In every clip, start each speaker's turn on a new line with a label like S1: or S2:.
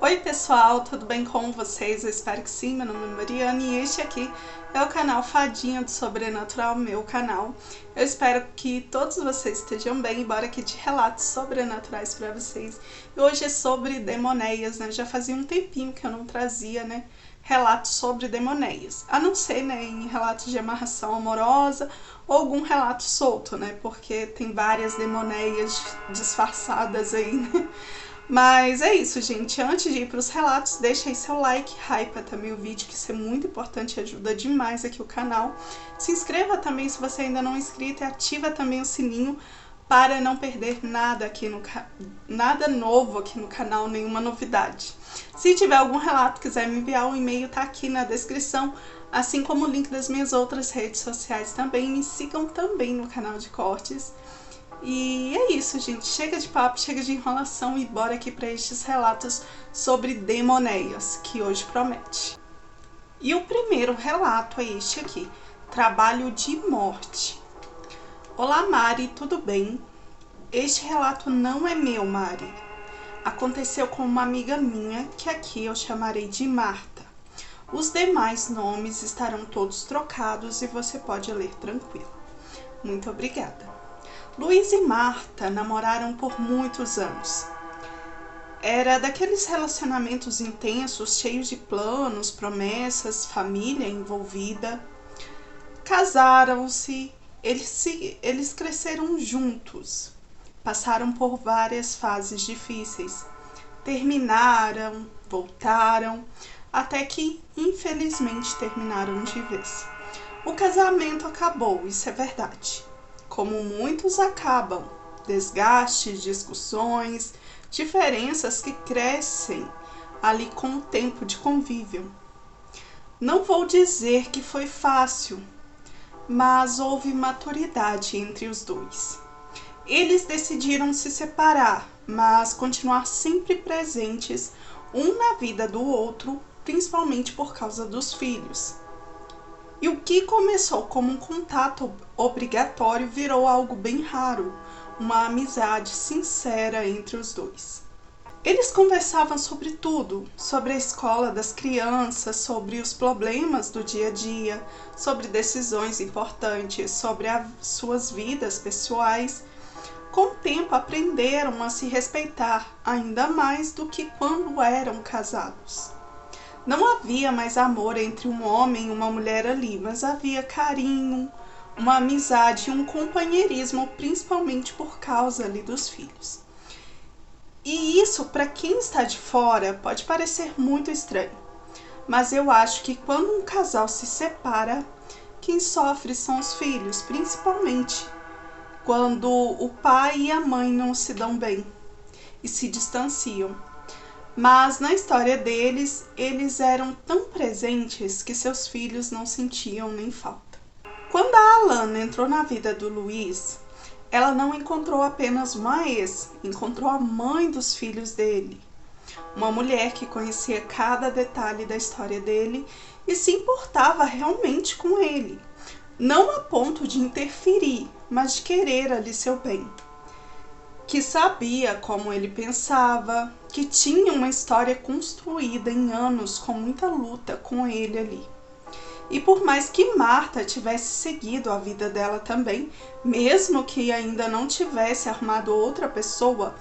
S1: Oi pessoal, tudo bem com vocês? Eu espero que sim, meu nome é Mariana e este aqui é o canal Fadinha do Sobrenatural, meu canal. Eu espero que todos vocês estejam bem e bora aqui de relatos sobrenaturais para vocês. E hoje é sobre demoneias, né? Já fazia um tempinho que eu não trazia, né, relatos sobre demoneias. A não ser, né, em relatos de amarração amorosa ou algum relato solto, né? Porque tem várias demoneias disfarçadas aí, né? Mas é isso, gente. Antes de ir para os relatos, deixa aí seu like, hypa também o vídeo, que isso é muito importante, ajuda demais aqui o canal. Se inscreva também se você ainda não é inscrito e ativa também o sininho para não perder nada aqui nada novo aqui no canal, nenhuma novidade. Se tiver algum relato, quiser me enviar, o e-mail tá aqui na descrição, assim como o link das minhas outras redes sociais também. Me sigam também no canal de cortes. E é isso, gente. Chega de papo, chega de enrolação e bora aqui para estes relatos sobre demoneias, que hoje promete. E o primeiro relato é este aqui: Trabalho de Morte. Olá, Mari, tudo bem? Este relato não é meu, Mari. Aconteceu com uma amiga minha, que aqui eu chamarei de Marta. Os demais nomes estarão todos trocados e você pode ler tranquilo. Muito obrigada. Luiz e Marta namoraram por muitos anos. Era daqueles relacionamentos intensos, cheios de planos, promessas, família envolvida. Casaram-se, eles cresceram juntos, passaram por várias fases difíceis, terminaram, voltaram, até que infelizmente terminaram de vez. O casamento acabou, isso é verdade. Como muitos acabam, desgastes, discussões, diferenças que crescem ali com o tempo de convívio. Não vou dizer que foi fácil, mas houve maturidade entre os dois. Eles decidiram se separar, mas continuar sempre presentes um na vida do outro, principalmente por causa dos filhos. E o que começou como um contato obrigatório virou algo bem raro, uma amizade sincera entre os dois. Eles conversavam sobre tudo, sobre a escola das crianças, sobre os problemas do dia a dia, sobre decisões importantes, sobre as suas vidas pessoais. Com o tempo aprenderam a se respeitar ainda mais do que quando eram casados. Não havia mais amor entre um homem e uma mulher ali, mas havia carinho, uma amizade e um companheirismo, principalmente por causa ali dos filhos. E isso, para quem está de fora, pode parecer muito estranho, mas eu acho que quando um casal se separa, quem sofre são os filhos, principalmente quando o pai e a mãe não se dão bem e se distanciam. Mas na história deles, eles eram tão presentes que seus filhos não sentiam nem falta. Quando a Alana entrou na vida do Luiz, ela não encontrou apenas uma ex, encontrou a mãe dos filhos dele. Uma mulher que conhecia cada detalhe da história dele e se importava realmente com ele. Não a ponto de interferir, mas de querer ali seu bem. Que sabia como ele pensava, que tinha uma história construída em anos com muita luta com ele ali. E por mais que Marta tivesse seguido a vida dela também, mesmo que ainda não tivesse arrumado outra pessoa,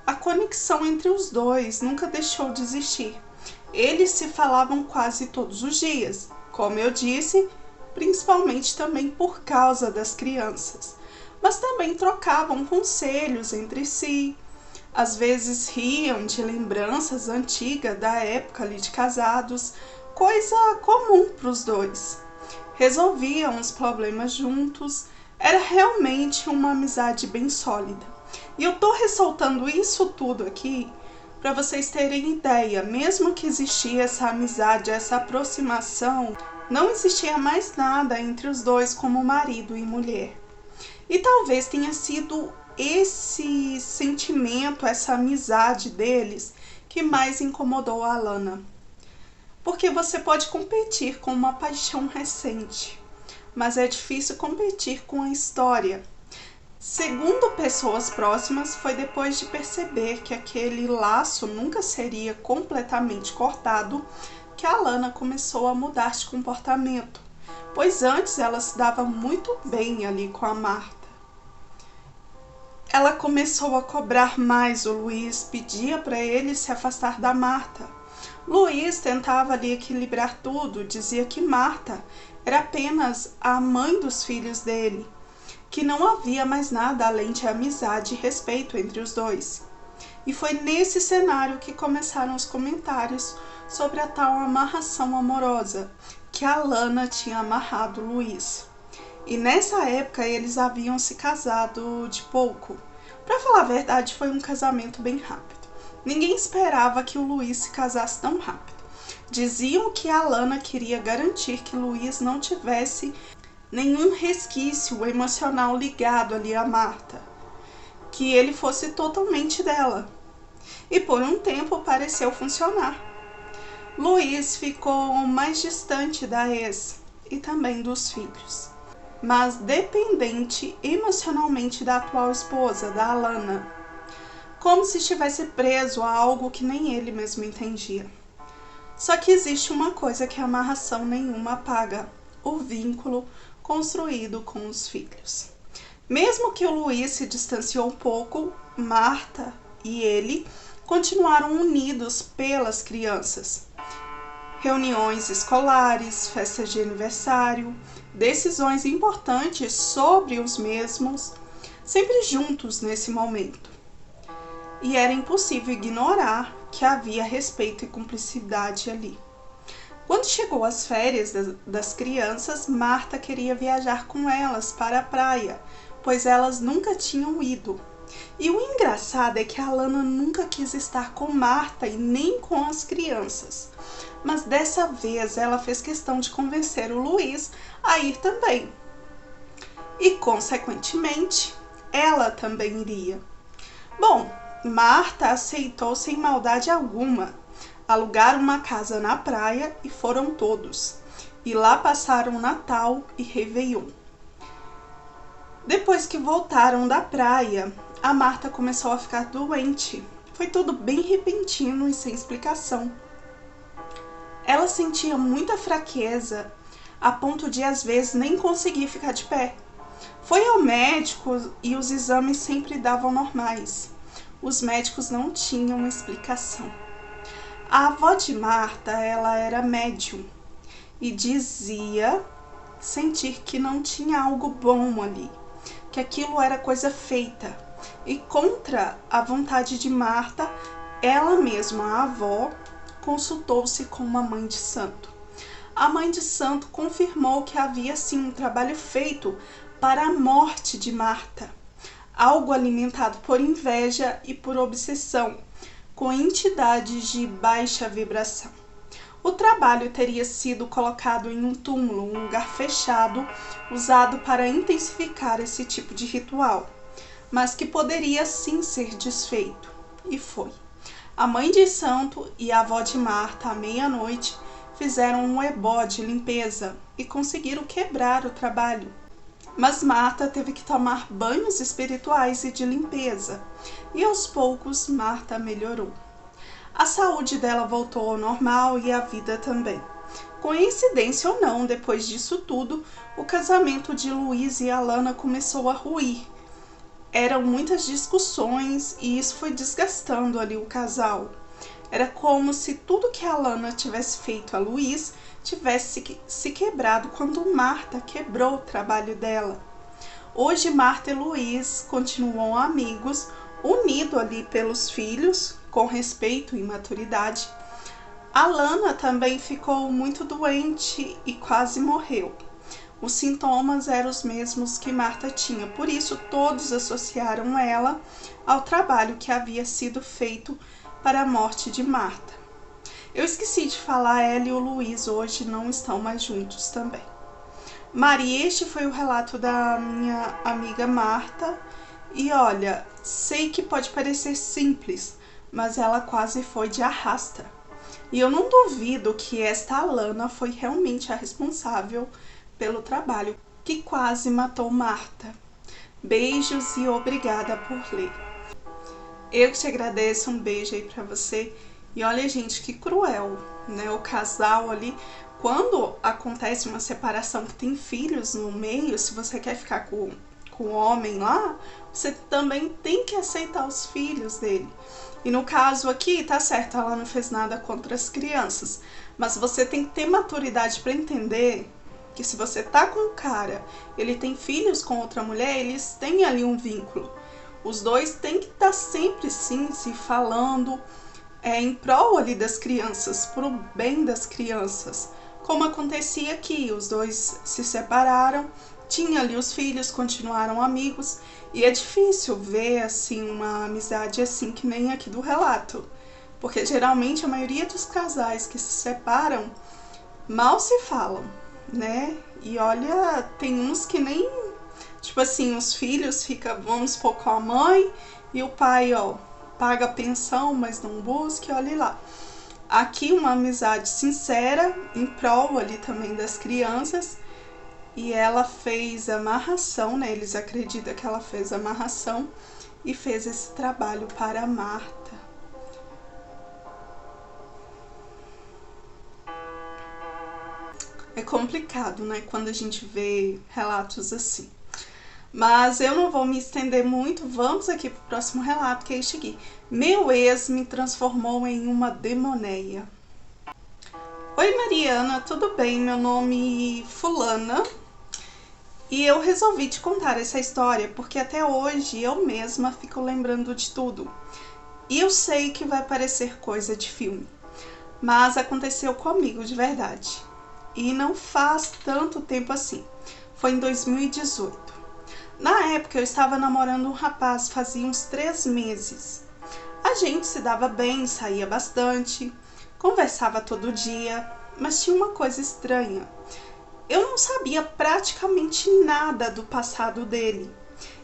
S1: a conexão entre os dois nunca deixou de existir. Eles se falavam quase todos os dias, como eu disse, principalmente também por causa das crianças. Mas também trocavam conselhos entre si, às vezes riam de lembranças antigas da época ali de casados, coisa comum para os dois. Resolviam os problemas juntos, era realmente uma amizade bem sólida. E eu tô ressaltando isso tudo aqui para vocês terem ideia, mesmo que existia essa amizade, essa aproximação, não existia mais nada entre os dois como marido e mulher. E talvez tenha sido esse sentimento, essa amizade deles que mais incomodou a Alana. Porque você pode competir com uma paixão recente, mas é difícil competir com a história. Segundo pessoas próximas, foi depois de perceber que aquele laço nunca seria completamente cortado que a Lana começou a mudar de comportamento, pois antes ela se dava muito bem ali com a Marta. Ela começou a cobrar mais o Luiz, pedia para ele se afastar da Marta. Luiz tentava ali equilibrar tudo, dizia que Marta era apenas a mãe dos filhos dele, que não havia mais nada além de amizade e respeito entre os dois. E foi nesse cenário que começaram os comentários sobre a tal amarração amorosa que a Lana tinha amarrado Luiz. E nessa época eles haviam se casado de pouco. Para falar a verdade, foi um casamento bem rápido. Ninguém esperava que o Luiz se casasse tão rápido. Diziam que a Lana queria garantir que Luiz não tivesse nenhum resquício emocional ligado ali a Marta, que ele fosse totalmente dela. E por um tempo pareceu funcionar. Luiz ficou mais distante da ex e também dos filhos, mas dependente emocionalmente da atual esposa, da Alana, como se estivesse preso a algo que nem ele mesmo entendia. Só que existe uma coisa que amarração nenhuma apaga: o vínculo construído com os filhos. Mesmo que o Luiz se distanciou um pouco, Marta e ele continuaram unidos pelas crianças. Reuniões escolares, festas de aniversário, decisões importantes sobre os mesmos, sempre juntos nesse momento. E era impossível ignorar que havia respeito e cumplicidade ali. Quando chegou as férias das crianças, Marta queria viajar com elas para a praia, pois elas nunca tinham ido. E o engraçado é que a Lana nunca quis estar com Marta e nem com as crianças. Mas dessa vez ela fez questão de convencer o Luiz a ir também. E, consequentemente, ela também iria. Bom, Marta aceitou sem maldade alguma. Alugaram uma casa na praia e foram todos. E lá passaram Natal e Réveillon. Depois que voltaram da praia, a Marta começou a ficar doente. Foi tudo bem repentino e sem explicação. Ela sentia muita fraqueza, a ponto de às vezes nem conseguir ficar de pé. Foi ao médico e os exames sempre davam normais. Os médicos não tinham explicação. A avó de Marta, ela era médium e dizia sentir que não tinha algo bom ali, que aquilo era coisa feita. E contra a vontade de Marta, ela mesma, a avó, consultou-se com uma mãe de santo. A mãe de santo confirmou que havia sim um trabalho feito para a morte de Marta, algo alimentado por inveja e por obsessão, com entidades de baixa vibração. O trabalho teria sido colocado em um túmulo, um lugar fechado, usado para intensificar esse tipo de ritual, mas que poderia sim ser desfeito, e foi. A mãe de santo e a avó de Marta, à meia-noite, fizeram um ebó de limpeza e conseguiram quebrar o trabalho. Mas Marta teve que tomar banhos espirituais e de limpeza, e aos poucos Marta melhorou. A saúde dela voltou ao normal e a vida também. Coincidência ou não, depois disso tudo, o casamento de Luiz e Alana começou a ruir. Eram muitas discussões e isso foi desgastando ali o casal. Era como se tudo que a Alana tivesse feito a Luiz tivesse se quebrado quando Marta quebrou o trabalho dela. Hoje Marta e Luiz continuam amigos, unidos ali pelos filhos, com respeito e maturidade. Alana também ficou muito doente e quase morreu. Os sintomas eram os mesmos que Marta tinha, por isso todos associaram ela ao trabalho que havia sido feito para a morte de Marta. Eu esqueci de falar, ela e o Luiz hoje não estão mais juntos também. Maria, este foi o relato da minha amiga Marta. E olha, sei que pode parecer simples, mas ela quase foi de arrasta. E eu não duvido que esta Alana foi realmente a responsável pelo trabalho que quase matou Marta. Beijos e obrigada por ler. Eu que te agradeço, um beijo aí pra você. E olha, gente, que cruel, né? O casal ali, quando acontece uma separação que tem filhos no meio, se você quer ficar com o homem lá, você também tem que aceitar os filhos dele. E no caso aqui, tá certo, ela não fez nada contra as crianças, mas você tem que ter maturidade para entender que se você tá com um cara, ele tem filhos com outra mulher, eles têm ali um vínculo. Os dois têm que estar sempre sim se falando em prol ali das crianças, pro bem das crianças. Como acontecia aqui, os dois se separaram, tinha ali os filhos, continuaram amigos, e é difícil ver assim uma amizade assim que nem aqui do relato, porque geralmente a maioria dos casais que se separam mal se falam, né? E olha, tem uns que nem, tipo assim, os filhos ficam, vamos supor, com a mãe e o pai, ó, paga a pensão, mas não busca, olha lá. Aqui uma amizade sincera, em prol ali também das crianças, e ela fez amarração, né? Eles acreditam que ela fez amarração e fez esse trabalho para a Marta. É complicado, né? Quando a gente vê relatos assim. Mas eu não vou me estender muito, vamos aqui pro próximo relato, que é este aqui. Meu ex me transformou em uma demoneia. Oi Mariana, tudo bem? Meu nome é Fulana. E eu resolvi te contar essa história porque até hoje eu mesma fico lembrando de tudo. E eu sei que vai parecer coisa de filme, mas aconteceu comigo de verdade. E não faz tanto tempo assim. Foi em 2018. Na época eu estava namorando um rapaz fazia uns 3 meses. A gente se dava bem, saía bastante, conversava todo dia, mas tinha uma coisa estranha. Eu não sabia praticamente nada do passado dele.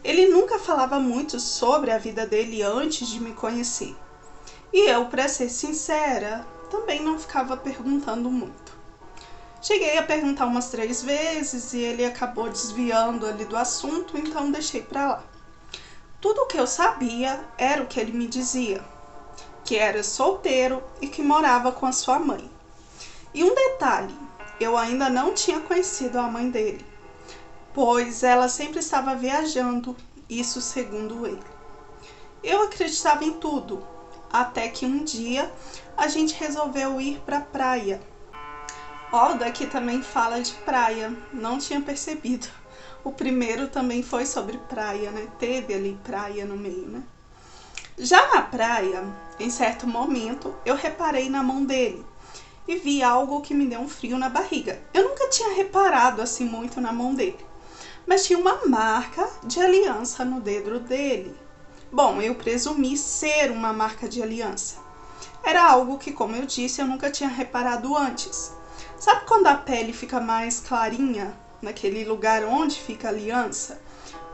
S1: Ele nunca falava muito sobre a vida dele antes de me conhecer. E eu, para ser sincera, também não ficava perguntando muito. Cheguei a perguntar umas 3 vezes e ele acabou desviando ali do assunto, então deixei pra lá. Tudo o que eu sabia era o que ele me dizia, que era solteiro e que morava com a sua mãe. E um detalhe, eu ainda não tinha conhecido a mãe dele, pois ela sempre estava viajando, isso segundo ele. Eu acreditava em tudo, até que um dia a gente resolveu ir pra praia. Ó, daqui também fala de praia, não tinha percebido. O primeiro também foi sobre praia, né? Teve ali praia no meio, né? Já na praia, em certo momento, eu reparei na mão dele e vi algo que me deu um frio na barriga. Eu nunca tinha reparado assim muito na mão dele, mas tinha uma marca de aliança no dedo dele. Bom, eu presumi ser uma marca de aliança. Era algo que, como eu disse, eu nunca tinha reparado antes. Sabe quando a pele fica mais clarinha naquele lugar onde fica a aliança?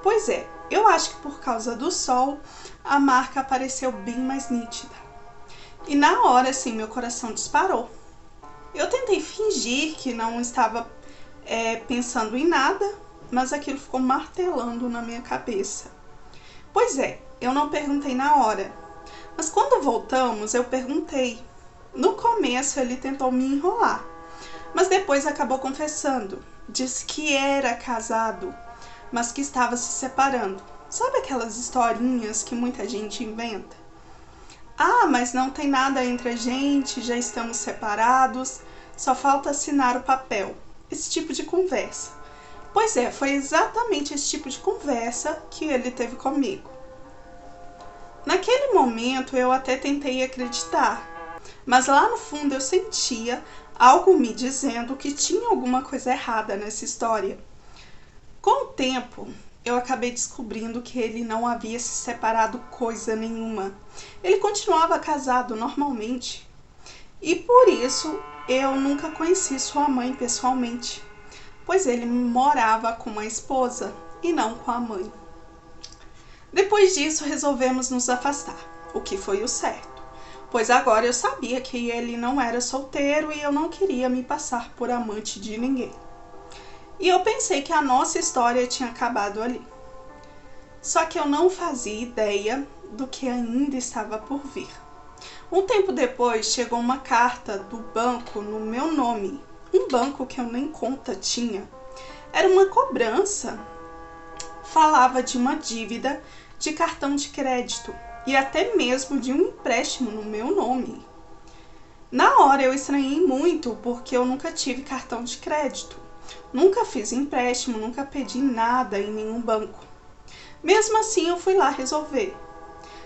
S1: Pois é, eu acho que por causa do sol a marca apareceu bem mais nítida. E na hora, assim, meu coração disparou. Eu tentei fingir que não estava pensando em nada, mas aquilo ficou martelando na minha cabeça. Pois é, eu não perguntei na hora, mas quando voltamos eu perguntei. No começo ele tentou me enrolar, mas depois acabou confessando. Disse que era casado, mas que estava se separando. Sabe aquelas historinhas que muita gente inventa? Ah, mas não tem nada entre a gente, já estamos separados, só falta assinar o papel. Esse tipo de conversa. Pois é, foi exatamente esse tipo de conversa que ele teve comigo. Naquele momento eu até tentei acreditar, mas lá no fundo eu sentia algo me dizendo que tinha alguma coisa errada nessa história. Com o tempo, eu acabei descobrindo que ele não havia se separado coisa nenhuma. Ele continuava casado normalmente. E por isso eu nunca conheci sua mãe pessoalmente, pois ele morava com uma esposa e não com a mãe. Depois disso, resolvemos nos afastar, o que foi o certo, pois agora eu sabia que ele não era solteiro e eu não queria me passar por amante de ninguém. E eu pensei que a nossa história tinha acabado ali. Só que eu não fazia ideia do que ainda estava por vir. Um tempo depois chegou uma carta do banco no meu nome, um banco que eu nem conta tinha. Era uma cobrança, falava de uma dívida de cartão de crédito e até mesmo de um empréstimo no meu nome. Na hora eu estranhei muito porque eu nunca tive cartão de crédito, nunca fiz empréstimo, nunca pedi nada em nenhum banco. Mesmo assim eu fui lá resolver.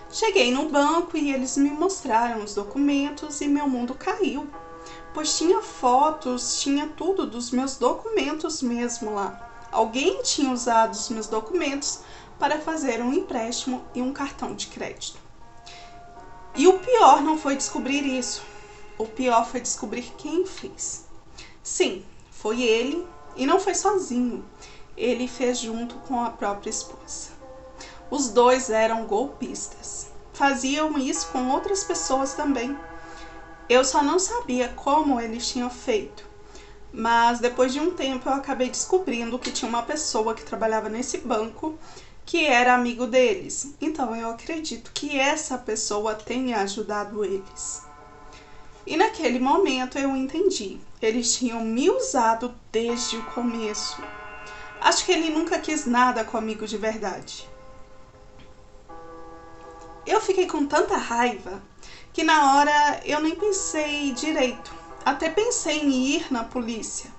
S1: Cheguei no banco e eles me mostraram os documentos e meu mundo caiu, pois tinha fotos, tinha tudo dos meus documentos mesmo lá. Alguém tinha usado os meus documentos para fazer um empréstimo e um cartão de crédito. E o pior não foi descobrir isso, o pior foi descobrir quem fez. Sim, foi ele, e não foi sozinho, ele fez junto com a própria esposa. Os dois eram golpistas. Faziam isso com outras pessoas também. Eu só não sabia como eles tinham feito. Mas depois de um tempo eu acabei descobrindo que tinha uma pessoa que trabalhava nesse banco que era amigo deles. Então eu acredito que essa pessoa tenha ajudado eles. E naquele momento eu entendi. Eles tinham me usado desde o começo. Acho que ele nunca quis nada comigo de verdade. Eu fiquei com tanta raiva que na hora eu nem pensei direito. Até pensei em ir na polícia,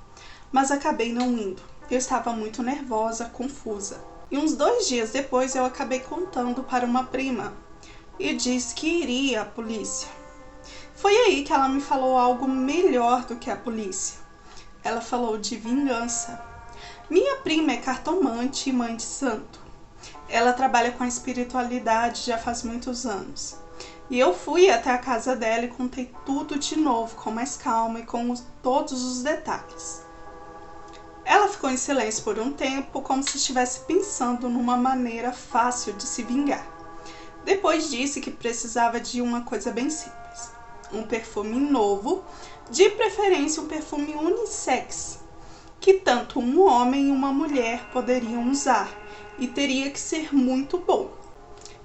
S1: mas acabei não indo. Eu estava muito nervosa, confusa. E uns 2 dias depois eu acabei contando para uma prima e disse que iria à polícia. Foi aí que ela me falou algo melhor do que a polícia. Ela falou de vingança. Minha prima é cartomante e mãe de santo. Ela trabalha com a espiritualidade já faz muitos anos. E eu fui até a casa dela e contei tudo de novo, com mais calma e com todos os detalhes. Ela ficou em silêncio por um tempo, como se estivesse pensando numa maneira fácil de se vingar. Depois disse que precisava de uma coisa bem simples. Um perfume novo, de preferência um perfume unissex, que tanto um homem e uma mulher poderiam usar, e teria que ser muito bom.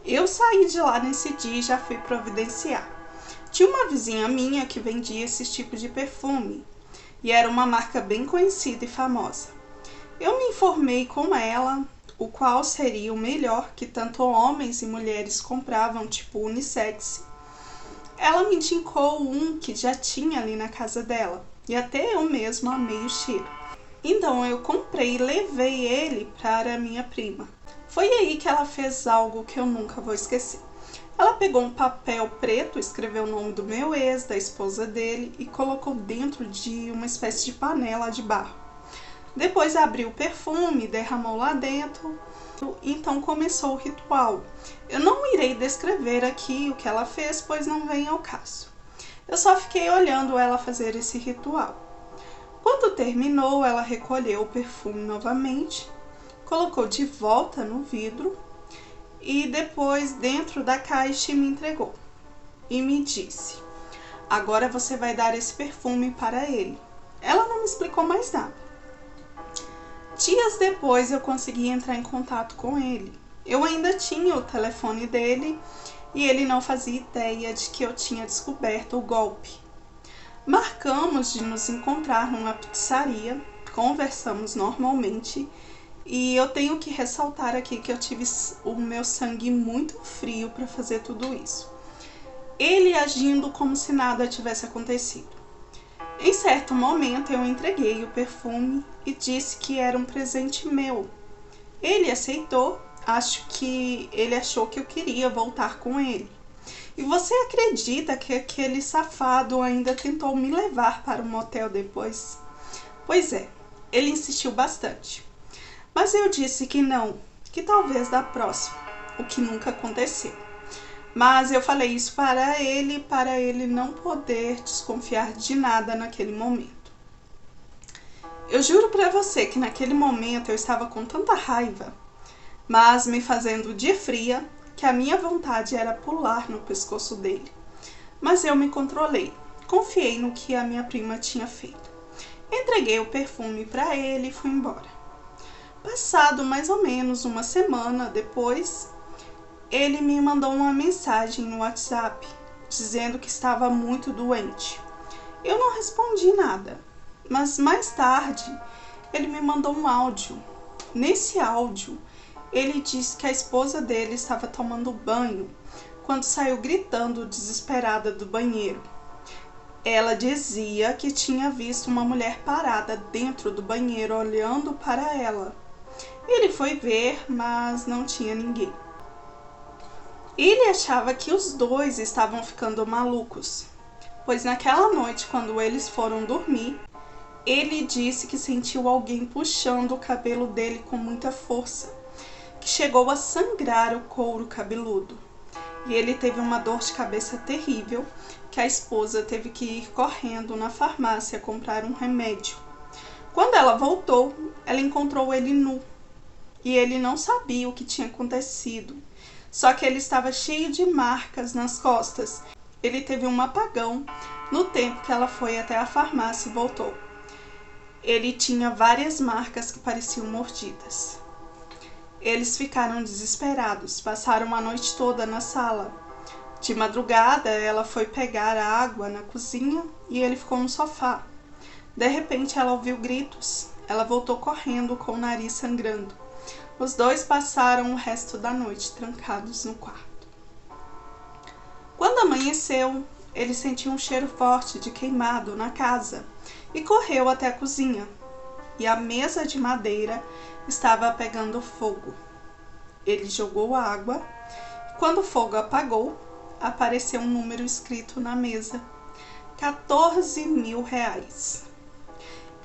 S1: Eu saí de lá nesse dia e já fui providenciar. Tinha uma vizinha minha que vendia esse tipo de perfume, e era uma marca bem conhecida e famosa. Eu me informei com ela o qual seria o melhor, que tanto homens e mulheres compravam, tipo unissex. Ela me indicou um que já tinha ali na casa dela, e até eu mesma amei o cheiro. Então eu comprei e levei ele para minha prima. Foi aí que ela fez algo que eu nunca vou esquecer. Ela pegou um papel preto, escreveu o nome do meu ex, da esposa dele e colocou dentro de uma espécie de panela de barro. Depois abriu o perfume, derramou lá dentro. Então começou o ritual. Eu não irei descrever aqui o que ela fez, pois não vem ao caso. Eu só fiquei olhando ela fazer esse ritual. Quando terminou, ela recolheu o perfume novamente, colocou de volta no vidro e depois dentro da caixa me entregou. E me disse: agora você vai dar esse perfume para ele. Ela não me explicou mais nada. Dias depois eu consegui entrar em contato com ele. Eu ainda tinha o telefone dele e ele não fazia ideia de que eu tinha descoberto o golpe. Marcamos de nos encontrar numa pizzaria, conversamos normalmente e eu tenho que ressaltar aqui que eu tive o meu sangue muito frio para fazer tudo isso. Ele agindo como se nada tivesse acontecido. Em certo momento eu entreguei o perfume e disse que era um presente meu. Ele aceitou, acho que ele achou que eu queria voltar com ele. E você acredita que aquele safado ainda tentou me levar para o motel depois? Pois é, ele insistiu bastante. Mas eu disse que não, que talvez da próxima, o que nunca aconteceu. Mas eu falei isso para ele não poder desconfiar de nada naquele momento. Eu juro para você que naquele momento eu estava com tanta raiva, mas me fazendo de fria, que a minha vontade era pular no pescoço dele. Mas eu me controlei, confiei no que a minha prima tinha feito. Entreguei o perfume para ele e fui embora. Passado mais ou menos uma semana depois, ele me mandou uma mensagem no WhatsApp dizendo que estava muito doente. Eu não respondi nada, mas mais tarde ele me mandou um áudio. Nesse áudio, ele disse que a esposa dele estava tomando banho quando saiu gritando desesperada do banheiro. Ela dizia que tinha visto uma mulher parada dentro do banheiro olhando para ela. Ele foi ver, mas não tinha ninguém. Ele achava que os dois estavam ficando malucos, pois naquela noite, quando eles foram dormir, ele disse que sentiu alguém puxando o cabelo dele com muita força, que chegou a sangrar o couro cabeludo. E ele teve uma dor de cabeça terrível, que a esposa teve que ir correndo na farmácia comprar um remédio. Quando ela voltou, ela encontrou ele nu, e ele não sabia o que tinha acontecido, só que ele estava cheio de marcas nas costas. Ele teve um apagão no tempo que ela foi até a farmácia e voltou. Ele tinha várias marcas que pareciam mordidas. Eles ficaram desesperados, passaram a noite toda na sala. De madrugada, ela foi pegar água na cozinha e ele ficou no sofá. De repente, ela ouviu gritos. Ela voltou correndo com o nariz sangrando. Os dois passaram o resto da noite trancados no quarto. Quando amanheceu, ele sentiu um cheiro forte de queimado na casa e correu até a cozinha. E a mesa de madeira estava pegando fogo. Ele jogou água e quando o fogo apagou, apareceu um número escrito na mesa: R$14.000.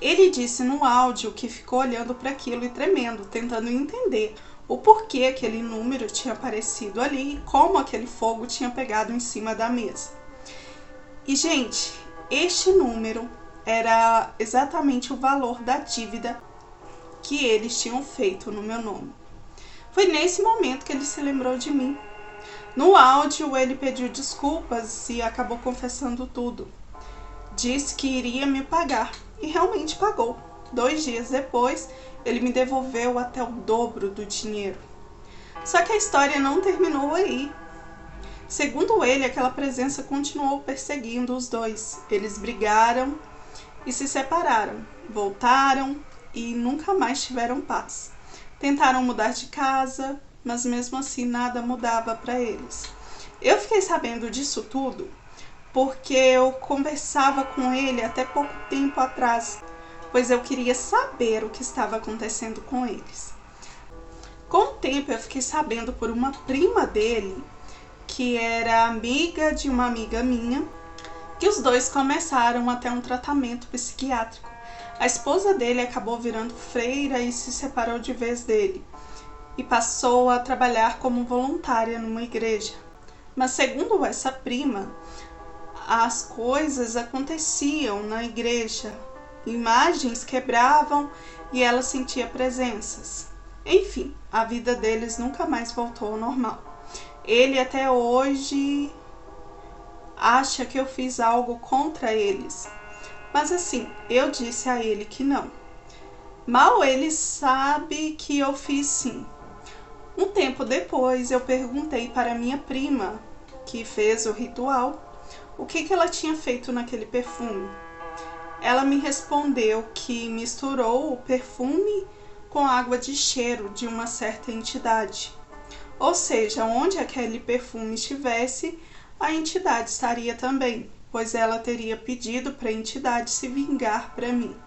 S1: Ele disse no áudio que ficou olhando para aquilo e tremendo, tentando entender o porquê aquele número tinha aparecido ali e como aquele fogo tinha pegado em cima da mesa. E, gente, este número era exatamente o valor da dívida que eles tinham feito no meu nome. Foi nesse momento que ele se lembrou de mim. No áudio, ele pediu desculpas e acabou confessando tudo. Disse que iria me pagar e realmente pagou. 2 dias depois, ele me devolveu até o dobro do dinheiro. Só que a história não terminou aí. Segundo ele, aquela presença continuou perseguindo os dois. Eles brigaram e se separaram, voltaram e nunca mais tiveram paz. Tentaram mudar de casa, mas mesmo assim nada mudava para eles. Eu fiquei sabendo disso tudo porque eu conversava com ele até pouco tempo atrás, pois eu queria saber o que estava acontecendo com eles. Com o tempo eu fiquei sabendo por uma prima dele, que era amiga de uma amiga minha, que os dois começaram até um tratamento psiquiátrico. A esposa dele acabou virando freira e se separou de vez dele, e passou a trabalhar como voluntária numa igreja. Mas segundo essa prima, as coisas aconteciam na igreja, imagens quebravam e ela sentia presenças. Enfim, a vida deles nunca mais voltou ao normal. Ele até hoje acha que eu fiz algo contra eles, mas assim, eu disse a ele que não. Mal ele sabe que eu fiz sim. Um tempo depois eu perguntei para minha prima, que fez o ritual, o que ela tinha feito naquele perfume. Ela me respondeu que misturou o perfume com água de cheiro de uma certa entidade. Ou seja, onde aquele perfume estivesse, a entidade estaria também, pois ela teria pedido para a entidade se vingar para mim.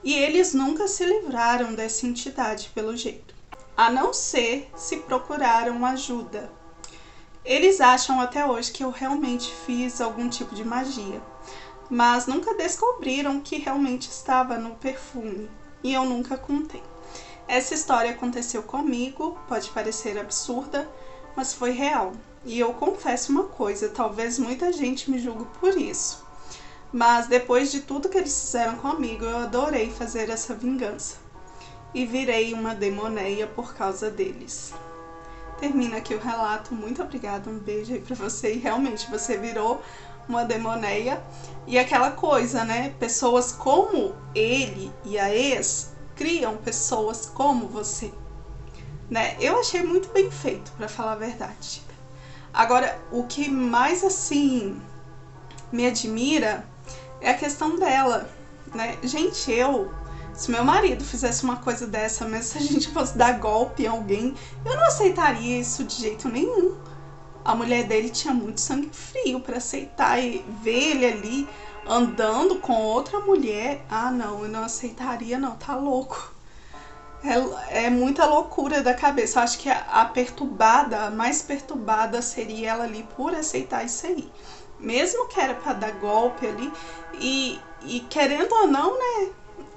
S1: E eles nunca se livraram dessa entidade pelo jeito, a não ser se procuraram ajuda. Eles acham até hoje que eu realmente fiz algum tipo de magia, mas nunca descobriram que realmente estava no perfume, e eu nunca contei. Essa história aconteceu comigo, pode parecer absurda, mas foi real. E eu confesso uma coisa, talvez muita gente me julgue por isso, mas depois de tudo que eles fizeram comigo, eu adorei fazer essa vingança. E virei uma demoneia por causa deles. Termina aqui o relato, muito obrigada, um beijo aí pra você, e realmente você virou uma demoneia. E aquela coisa, né, pessoas como ele e a ex criam pessoas como você, né? Eu achei muito bem feito, para falar a verdade. Agora, o que mais assim me admira é a questão dela, né? Gente, se meu marido fizesse uma coisa dessa, mesmo se a gente fosse dar golpe em alguém, eu não aceitaria isso de jeito nenhum. A mulher dele tinha muito sangue frio para aceitar e ver ele ali andando com outra mulher. Ah, não, eu não aceitaria não, tá louco. É muita loucura da cabeça. Eu acho que a perturbada, a mais perturbada seria ela ali por aceitar isso aí. Mesmo que era para dar golpe ali. E querendo ou não, né?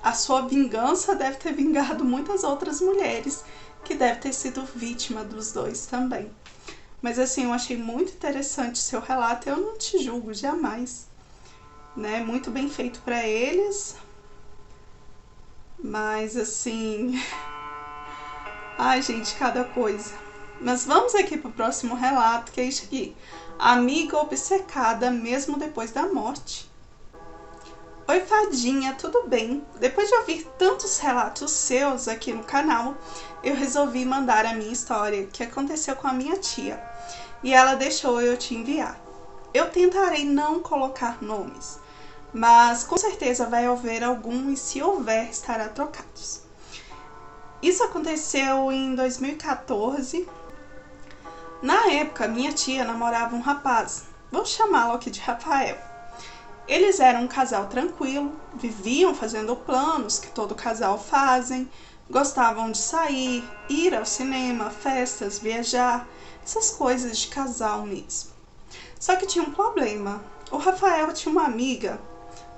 S1: A sua vingança deve ter vingado muitas outras mulheres que devem ter sido vítima dos dois também. Mas assim, eu achei muito interessante o seu relato. Eu não te julgo jamais, né? Muito bem feito para eles. Mas assim... Ai, gente, cada coisa. Mas vamos aqui pro próximo relato, que é isso aqui. Amiga obcecada mesmo depois da morte. Oi, fadinha, tudo bem? Depois de ouvir tantos relatos seus aqui no canal, eu resolvi mandar a minha história, que aconteceu com a minha tia. E ela deixou eu te enviar. Eu tentarei não colocar nomes, mas com certeza vai haver algum e se houver, estará trocados. Isso aconteceu em 2014. Na época, minha tia namorava um rapaz, vou chamá-lo aqui de Rafael. Eles eram um casal tranquilo, viviam fazendo planos que todo casal fazem, gostavam de sair, ir ao cinema, festas, viajar, essas coisas de casal mesmo. Só que tinha um problema. O Rafael tinha uma amiga,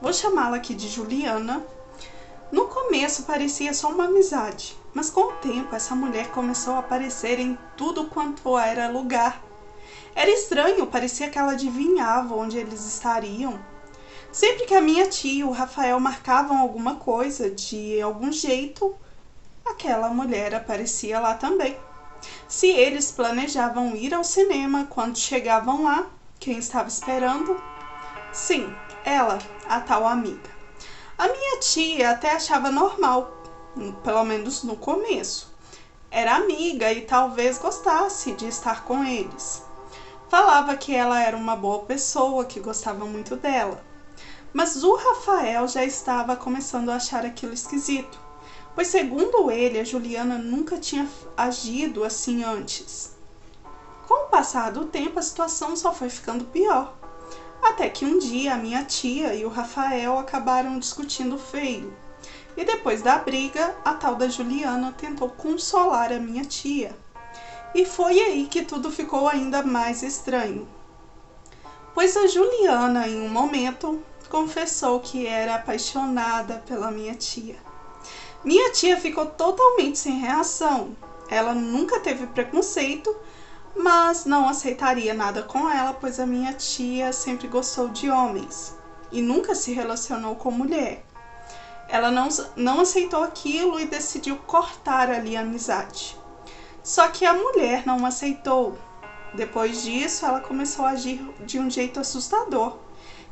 S1: vou chamá-la aqui de Juliana. No começo parecia só uma amizade, mas com o tempo essa mulher começou a aparecer em tudo quanto era lugar. Era estranho, parecia que ela adivinhava onde eles estariam. Sempre que a minha tia e o Rafael marcavam alguma coisa, de algum jeito, aquela mulher aparecia lá também. Se eles planejavam ir ao cinema, quando chegavam lá, quem estava esperando? Sim, ela, a tal amiga. A minha tia até achava normal, pelo menos no começo. Era amiga e talvez gostasse de estar com eles. Falava que ela era uma boa pessoa, que gostava muito dela. Mas o Rafael já estava começando a achar aquilo esquisito, pois segundo ele, a Juliana nunca tinha agido assim antes. Com o passar do tempo, a situação só foi ficando pior. Até que um dia a minha tia e o Rafael acabaram discutindo feio. E depois da briga, a tal da Juliana tentou consolar a minha tia. E foi aí que tudo ficou ainda mais estranho. Pois a Juliana, em um momento, confessou que era apaixonada pela minha tia. Minha tia ficou totalmente sem reação. Ela nunca teve preconceito, mas não aceitaria nada com ela, pois a minha tia sempre gostou de homens e nunca se relacionou com mulher. Ela não aceitou aquilo e decidiu cortar ali a amizade. Só que a mulher não aceitou. Depois disso, ela começou a agir de um jeito assustador.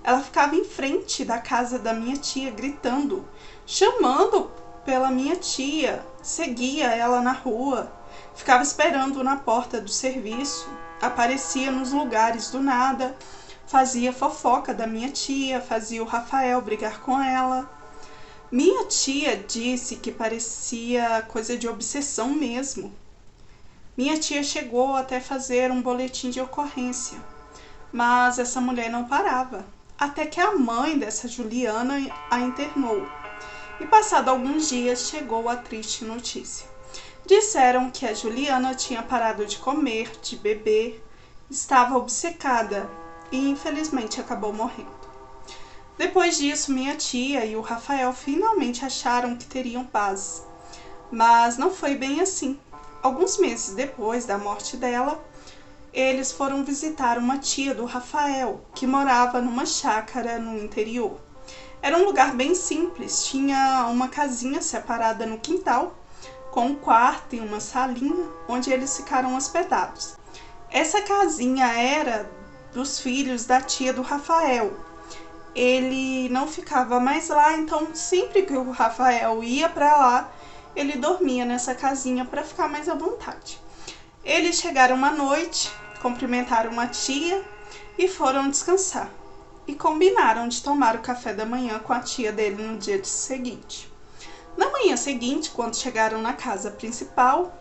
S1: Ela ficava em frente da casa da minha tia, gritando, chamando pela minha tia, seguia ela na rua, ficava esperando na porta do serviço, aparecia nos lugares do nada, fazia fofoca da minha tia, fazia o Rafael brigar com ela. Minha tia disse que parecia coisa de obsessão mesmo. Minha tia chegou até fazer um boletim de ocorrência, mas essa mulher não parava, até que a mãe dessa Juliana a internou. E passado alguns dias chegou a triste notícia. Disseram que a Juliana tinha parado de comer, de beber, estava obcecada e infelizmente acabou morrendo. Depois disso, minha tia e o Rafael finalmente acharam que teriam paz, mas não foi bem assim. Alguns meses depois da morte dela, eles foram visitar uma tia do Rafael, que morava numa chácara no interior. Era um lugar bem simples, tinha uma casinha separada no quintal, com um quarto e uma salinha, onde eles ficaram hospedados. Essa casinha era dos filhos da tia do Rafael, ele não ficava mais lá, então sempre que o Rafael ia para lá, ele dormia nessa casinha para ficar mais à vontade. Eles chegaram uma noite, cumprimentaram uma tia e foram descansar. E combinaram de tomar o café da manhã com a tia dele no dia seguinte. Na manhã seguinte, quando chegaram na casa principal,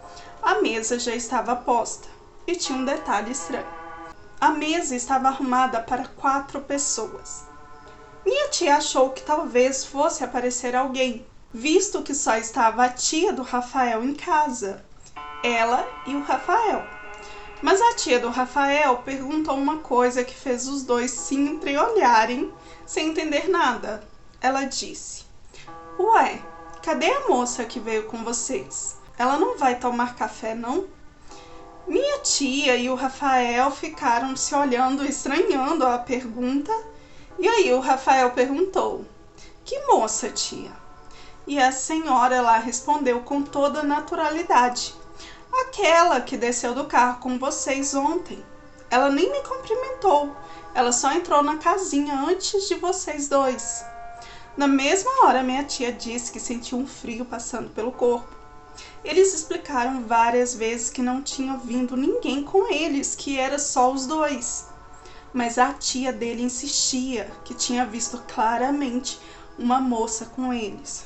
S1: a mesa já estava posta e tinha um detalhe estranho. A mesa estava arrumada para 4 pessoas. Minha tia achou que talvez fosse aparecer alguém, visto que só estava a tia do Rafael em casa, ela e o Rafael. Mas a tia do Rafael perguntou uma coisa que fez os dois se entreolharem sem entender nada. Ela disse: "Ué, cadê a moça que veio com vocês? Ela não vai tomar café, não?" Minha tia e o Rafael ficaram se olhando, estranhando a pergunta. E aí o Rafael perguntou: "Que moça, tia?" E a senhora lá respondeu com toda naturalidade: "Aquela que desceu do carro com vocês ontem. Ela nem me cumprimentou. Ela só entrou na casinha antes de vocês dois." Na mesma hora, minha tia disse que sentiu um frio passando pelo corpo. Eles explicaram várias vezes que não tinha vindo ninguém com eles, que era só os dois. Mas a tia dele insistia que tinha visto claramente uma moça com eles.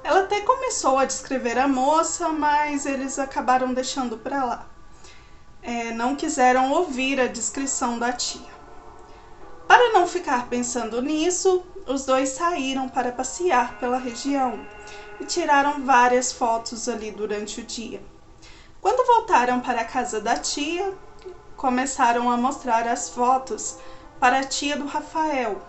S1: Ela até começou a descrever a moça, mas eles acabaram deixando para lá. Não quiseram ouvir a descrição da tia. Para não ficar pensando nisso, os dois saíram para passear pela região e tiraram várias fotos ali durante o dia. Quando voltaram para a casa da tia, começaram a mostrar as fotos para a tia do Rafael.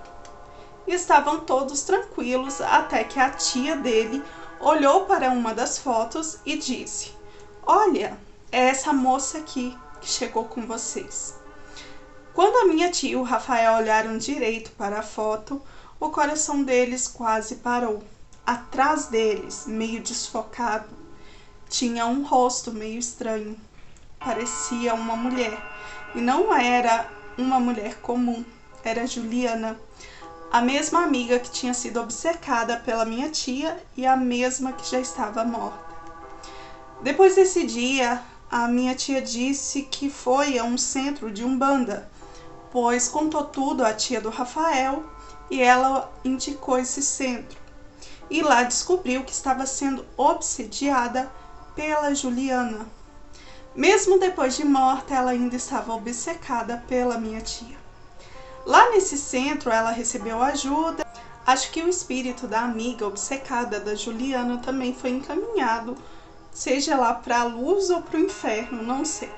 S1: E estavam todos tranquilos até que a tia dele olhou para uma das fotos e disse: "Olha, é essa moça aqui que chegou com vocês." Quando a minha tia e o Rafael olharam direito para a foto, o coração deles quase parou. Atrás deles, meio desfocado, tinha um rosto meio estranho. Parecia uma mulher. E não era uma mulher comum, era Juliana, a mesma amiga que tinha sido obcecada pela minha tia e a mesma que já estava morta. Depois desse dia, a minha tia disse que foi a um centro de Umbanda, pois contou tudo à tia do Rafael e ela indicou esse centro. E lá descobriu que estava sendo obsediada pela Juliana. Mesmo depois de morta, ela ainda estava obcecada pela minha tia. Lá nesse centro, ela recebeu ajuda. Acho que o espírito da amiga obcecada da Juliana também foi encaminhado, seja lá para a luz ou para o inferno, não sei.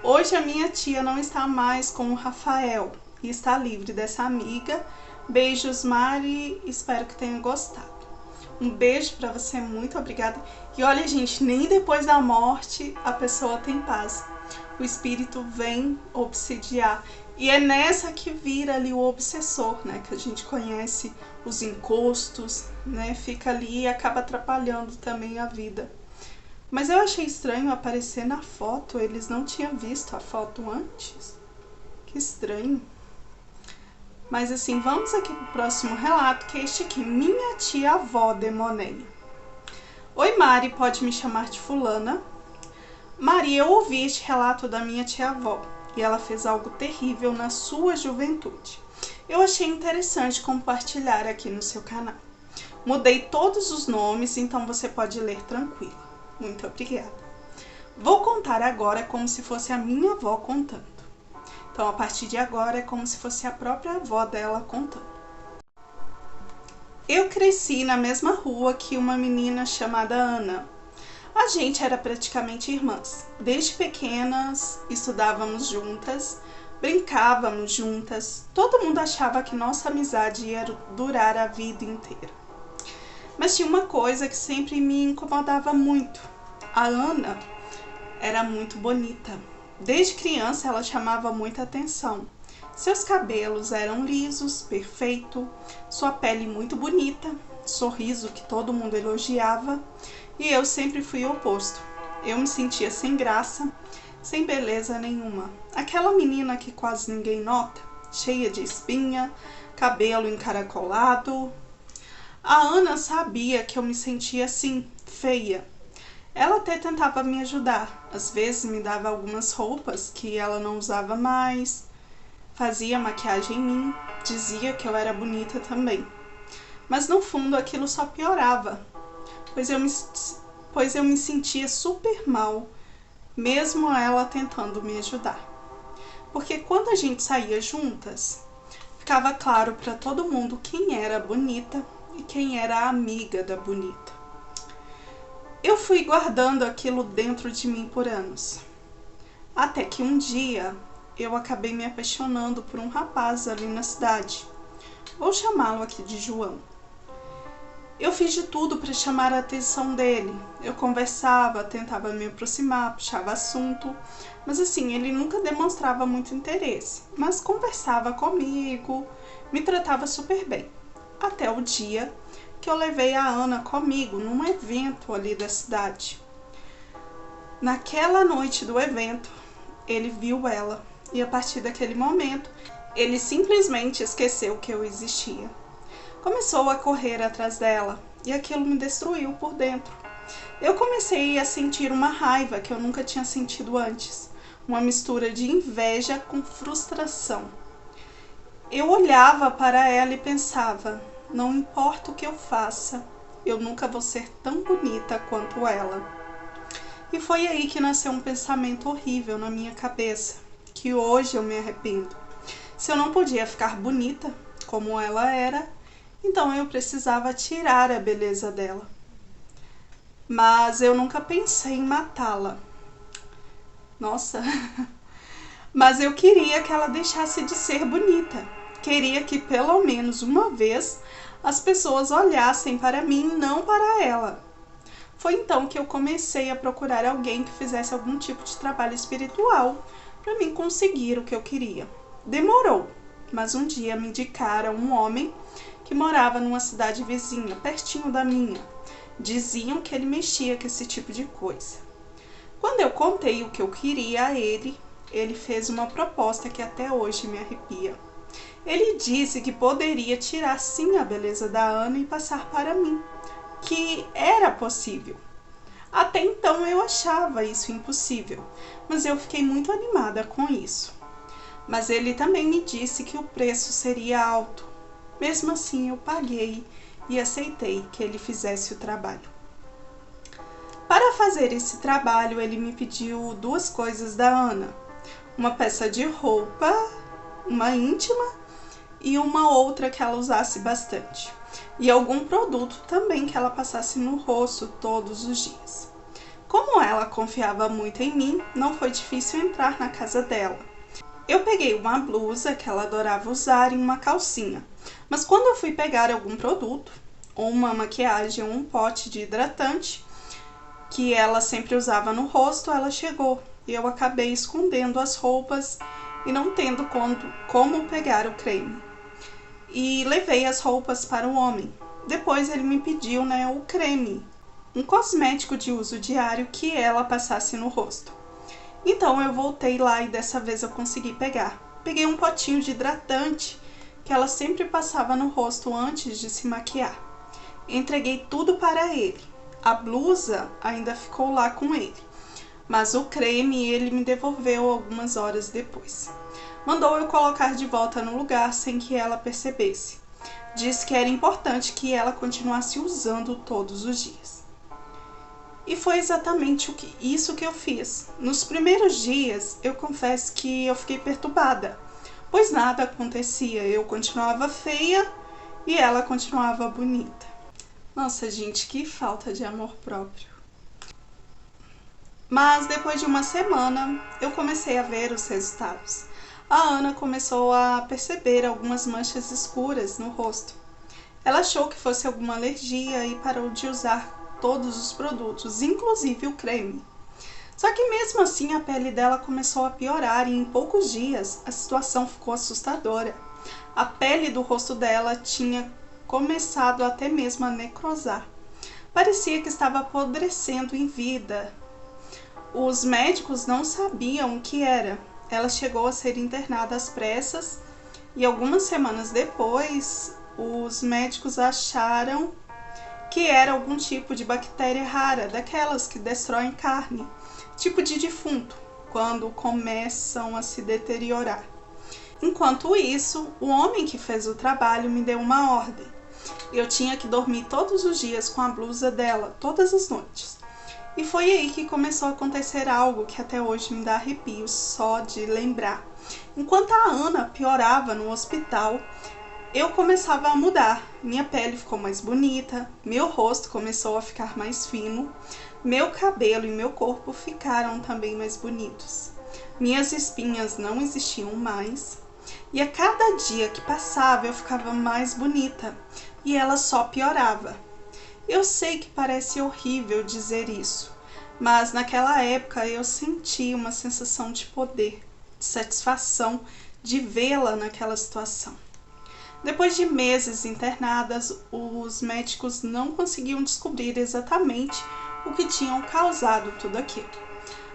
S1: Hoje a minha tia não está mais com o Rafael e está livre dessa amiga. Beijos, Mari, espero que tenha gostado. Um beijo para você, muito obrigada. E olha, gente, nem depois da morte a pessoa tem paz. O espírito vem obsediar. E é nessa que vira ali o obsessor, né? Que a gente conhece os encostos, né? Fica ali e acaba atrapalhando também a vida. Mas eu achei estranho aparecer na foto. Eles não tinham visto a foto antes. Que estranho. Mas assim, vamos aqui pro próximo relato, que é este aqui. Minha tia-avó demoneia. Oi, Mari, pode me chamar de fulana? Mari, eu ouvi este relato da minha tia-avó e ela fez algo terrível na sua juventude. Eu achei interessante compartilhar aqui no seu canal. Mudei todos os nomes, então você pode ler tranquilo. Muito obrigada. Vou contar agora como se fosse a minha avó contando. Então, a partir de agora, é como se fosse a própria avó dela contando. Eu cresci na mesma rua que uma menina chamada Ana. A gente era praticamente irmãs. Desde pequenas, estudávamos juntas, brincávamos juntas. Todo mundo achava que nossa amizade ia durar a vida inteira. Mas tinha uma coisa que sempre me incomodava muito. A Ana era muito bonita. Desde criança ela chamava muita atenção. Seus cabelos eram lisos, perfeito, sua pele muito bonita, sorriso que todo mundo elogiava, e eu sempre fui o oposto. Eu me sentia sem graça, sem beleza nenhuma. Aquela menina que quase ninguém nota, cheia de espinha, cabelo encaracolado. A Ana sabia que eu me sentia assim, feia. Ela até tentava me ajudar. Às vezes me dava algumas roupas que ela não usava mais, fazia maquiagem em mim, dizia que eu era bonita também. Mas no fundo aquilo só piorava, pois eu me sentia super mal, mesmo ela tentando me ajudar. Porque quando a gente saía juntas, ficava claro para todo mundo quem era bonita e quem era a amiga da bonita. Eu fui guardando aquilo dentro de mim por anos, até que um dia eu acabei me apaixonando por um rapaz ali na cidade. Vou chamá-lo aqui de João. Eu fiz de tudo para chamar a atenção dele. Eu conversava, tentava me aproximar, puxava assunto, mas assim, ele nunca demonstrava muito interesse, mas conversava comigo, me tratava super bem. Até o dia que eu levei a Ana comigo num evento ali da cidade. Naquela noite do evento, ele viu ela e a partir daquele momento, ele simplesmente esqueceu que eu existia. Começou a correr atrás dela e aquilo me destruiu por dentro. Eu comecei a sentir uma raiva que eu nunca tinha sentido antes, uma mistura de inveja com frustração. Eu olhava para ela e pensava, não importa o que eu faça, eu nunca vou ser tão bonita quanto ela. E foi aí que nasceu um pensamento horrível na minha cabeça, que hoje eu me arrependo. Se eu não podia ficar bonita como ela era, então eu precisava tirar a beleza dela. Mas eu nunca pensei em matá-la. Nossa, mas eu queria que ela deixasse de ser bonita. Queria que pelo menos uma vez as pessoas olhassem para mim e não para ela. Foi então que eu comecei a procurar alguém que fizesse algum tipo de trabalho espiritual para mim conseguir o que eu queria. Demorou, mas um dia me indicaram um homem que morava numa cidade vizinha, pertinho da minha. Diziam que ele mexia com esse tipo de coisa. Quando eu contei o que eu queria a ele, ele fez uma proposta que até hoje me arrepia. Ele disse que poderia tirar sim a beleza da Ana e passar para mim, que era possível. Até então eu achava isso impossível, mas eu fiquei muito animada com isso. Mas ele também me disse que o preço seria alto. Mesmo assim eu paguei e aceitei que ele fizesse o trabalho. Para fazer esse trabalho ele me pediu duas coisas da Ana. Uma peça de roupa, uma íntima e uma outra que ela usasse bastante. E algum produto também que ela passasse no rosto todos os dias. Como ela confiava muito em mim, não foi difícil entrar na casa dela. Eu peguei uma blusa que ela adorava usar e uma calcinha. Mas quando eu fui pegar algum produto, ou uma maquiagem ou um pote de hidratante, que ela sempre usava no rosto, ela chegou. E eu acabei escondendo as roupas e não tendo como pegar o creme. E levei as roupas para o homem. Depois ele me pediu, o creme, um cosmético de uso diário que ela passasse no rosto. Então eu voltei lá e dessa vez eu consegui pegar. Peguei um potinho de hidratante que ela sempre passava no rosto antes de se maquiar. Entreguei tudo para ele. A blusa ainda ficou lá com ele, mas o creme ele me devolveu algumas horas depois. Mandou eu colocar de volta no lugar sem que ela percebesse. Disse que era importante que ela continuasse usando todos os dias. E foi exatamente isso que eu fiz. Nos primeiros dias, eu confesso que eu fiquei perturbada, pois nada acontecia. Eu continuava feia e ela continuava bonita. Nossa, gente, que falta de amor próprio. Mas depois de uma semana, eu comecei a ver os resultados. A Ana começou a perceber algumas manchas escuras no rosto. Ela achou que fosse alguma alergia e parou de usar todos os produtos, inclusive o creme. Só que mesmo assim a pele dela começou a piorar e em poucos dias a situação ficou assustadora. A pele do rosto dela tinha começado até mesmo a necrosar. Parecia que estava apodrecendo em vida. Os médicos não sabiam o que era. Ela chegou a ser internada às pressas E algumas semanas depois, os médicos acharam que era algum tipo de bactéria rara, daquelas que destroem carne, tipo de defunto, quando começam a se deteriorar. Enquanto isso, o homem que fez o trabalho me deu uma ordem. Eu tinha que dormir todos os dias com a blusa dela, todas as noites. E foi aí que começou a acontecer algo que até hoje me dá arrepios só de lembrar. Enquanto a Ana piorava no hospital, eu começava a mudar. Minha pele ficou mais bonita, meu rosto começou a ficar mais fino, meu cabelo e meu corpo ficaram também mais bonitos. Minhas espinhas não existiam mais. E a cada dia que passava eu ficava mais bonita e ela só piorava. Eu sei que parece horrível dizer isso, mas naquela época eu senti uma sensação de poder, de satisfação de vê-la naquela situação. Depois de meses internadas, os médicos não conseguiam descobrir exatamente o que tinham causado tudo aquilo,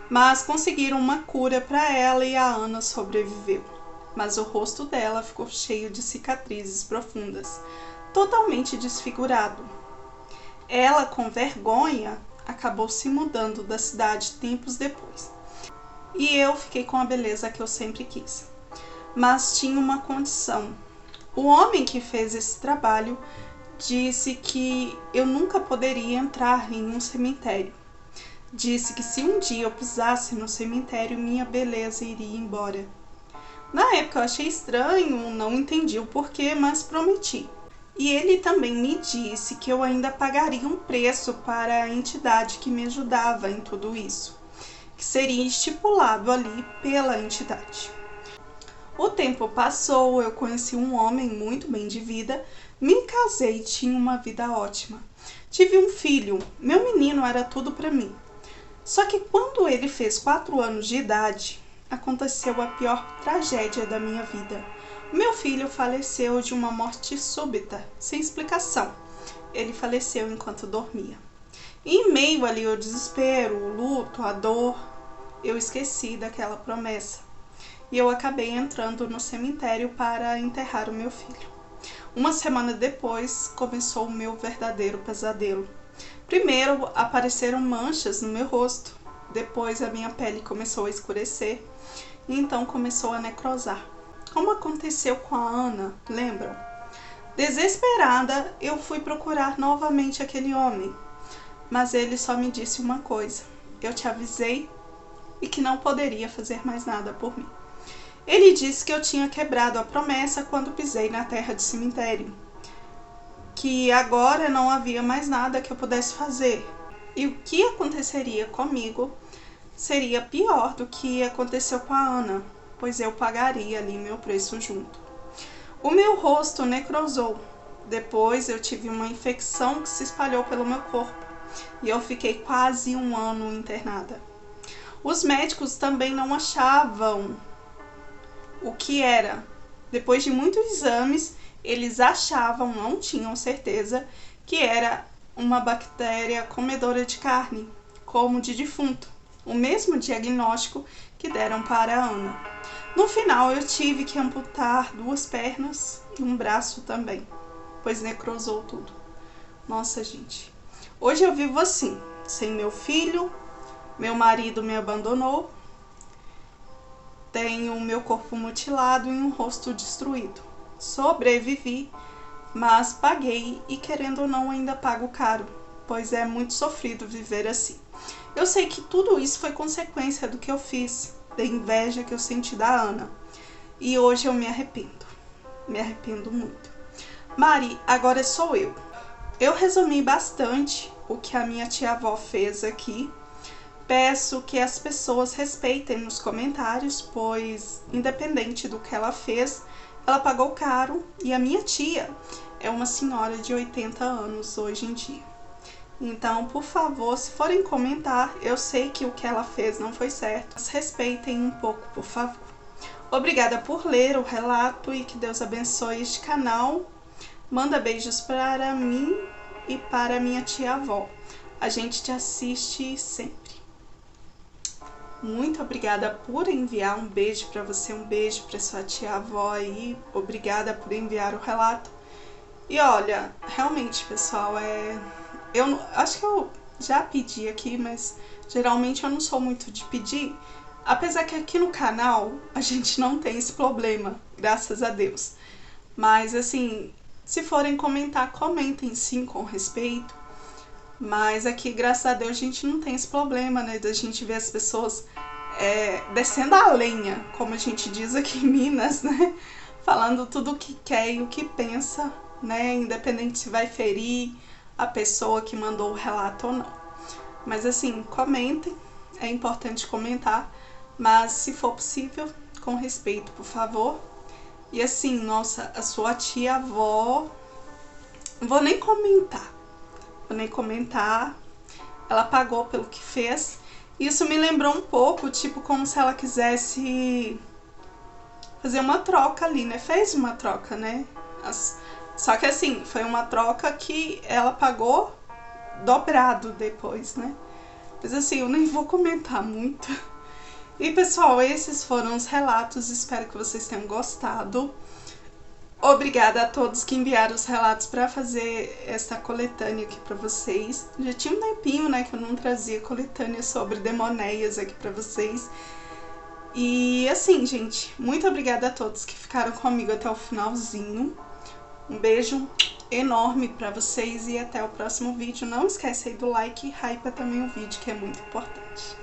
S1: mas conseguiram uma cura para ela e a Ana sobreviveu. Mas o rosto dela ficou cheio de cicatrizes profundas, totalmente desfigurado. Ela, com vergonha, acabou se mudando da cidade tempos depois. E eu fiquei com a beleza que eu sempre quis. Mas tinha uma condição. O homem que fez esse trabalho disse que eu nunca poderia entrar em um cemitério. Disse que se um dia eu pisasse no cemitério, minha beleza iria embora. Na época eu achei estranho, não entendi o porquê, mas prometi. E ele também me disse que eu ainda pagaria um preço para a entidade que me ajudava em tudo isso, que seria estipulado ali pela entidade. O tempo passou, eu conheci um homem muito bem de vida, me casei e tinha uma vida ótima. Tive um filho, meu menino era tudo para mim. Só que quando ele fez 4 anos de idade, aconteceu a pior tragédia da minha vida. O meu filho faleceu de uma morte súbita, sem explicação. Ele faleceu enquanto dormia. E em meio ali ao desespero, o luto, a dor, eu esqueci daquela promessa. E eu acabei entrando no cemitério para enterrar o meu filho. Uma semana depois, começou o meu verdadeiro pesadelo. Primeiro, apareceram manchas no meu rosto. Depois, a minha pele começou a escurecer. E então começou a necrosar. Como aconteceu com a Ana, lembram? Desesperada, eu fui procurar novamente aquele homem. Mas ele só me disse uma coisa. Eu te avisei e que não poderia fazer mais nada por mim. Ele disse que eu tinha quebrado a promessa quando pisei na terra de cemitério. Que agora não havia mais nada que eu pudesse fazer. E o que aconteceria comigo seria pior do que aconteceu com a Ana, pois eu pagaria ali meu preço junto. O meu rosto necrosou. Depois eu tive uma infecção que se espalhou pelo meu corpo e eu fiquei quase 1 ano internada. Os médicos também não achavam o que era. Depois de muitos exames, eles achavam, não tinham certeza, que era uma bactéria comedora de carne, como de defunto. O mesmo diagnóstico que deram para a Ana. No final, eu tive que amputar 2 pernas e um braço também, pois necrosou tudo. Nossa, gente. Hoje eu vivo assim, sem meu filho, meu marido me abandonou, tenho o meu corpo mutilado e um rosto destruído. Sobrevivi, mas paguei e, querendo ou não, ainda pago caro, pois é muito sofrido viver assim. Eu sei que tudo isso foi consequência do que eu fiz, da inveja que eu senti da Ana. E hoje eu me arrependo muito. Mari, agora sou eu. Eu resumi bastante o que a minha tia-avó fez aqui. Peço que as pessoas respeitem nos comentários, pois independente do que ela fez, ela pagou caro e a minha tia é uma senhora de 80 anos hoje em dia. Então, por favor, se forem comentar, eu sei que o que ela fez não foi certo, mas respeitem um pouco, por favor. Obrigada por ler o relato e que Deus abençoe este canal. Manda beijos para mim e para minha tia-avó. A gente te assiste sempre. Muito obrigada por enviar, um beijo para você, um beijo para sua tia-avó aí, obrigada por enviar o relato. E olha, realmente, pessoal, eu acho que eu já pedi aqui, mas geralmente eu não sou muito de pedir, apesar que aqui no canal a gente não tem esse problema, graças a Deus. Mas assim, se forem comentar, comentem sim com respeito. Mas aqui, graças a Deus, a gente não tem esse problema, né? Da gente ver as pessoas descendo a lenha, como a gente diz aqui em Minas, né? Falando tudo o que quer e o que pensa, né? Independente se vai ferir a pessoa que mandou o relato ou não. Mas assim, comentem, é importante comentar, mas se for possível, com respeito, por favor. E assim, nossa, a sua tia-avó, não vou nem comentar, ela pagou pelo que fez. Isso me lembrou um pouco, tipo, como se ela quisesse fazer uma troca ali, né? Fez uma troca, né? Só que assim, foi uma troca que ela pagou dobrado depois, né? Mas assim, eu nem vou comentar muito. E pessoal, esses foram os relatos, espero que vocês tenham gostado. Obrigada a todos que enviaram os relatos para fazer essa coletânea aqui para vocês. Já tinha um tempinho, né, que eu não trazia coletânea sobre demonéias aqui para vocês. E assim, gente, muito obrigada a todos que ficaram comigo até o finalzinho. Um beijo enorme para vocês e até o próximo vídeo. Não esquece aí do like e hypa também o vídeo, que é muito importante.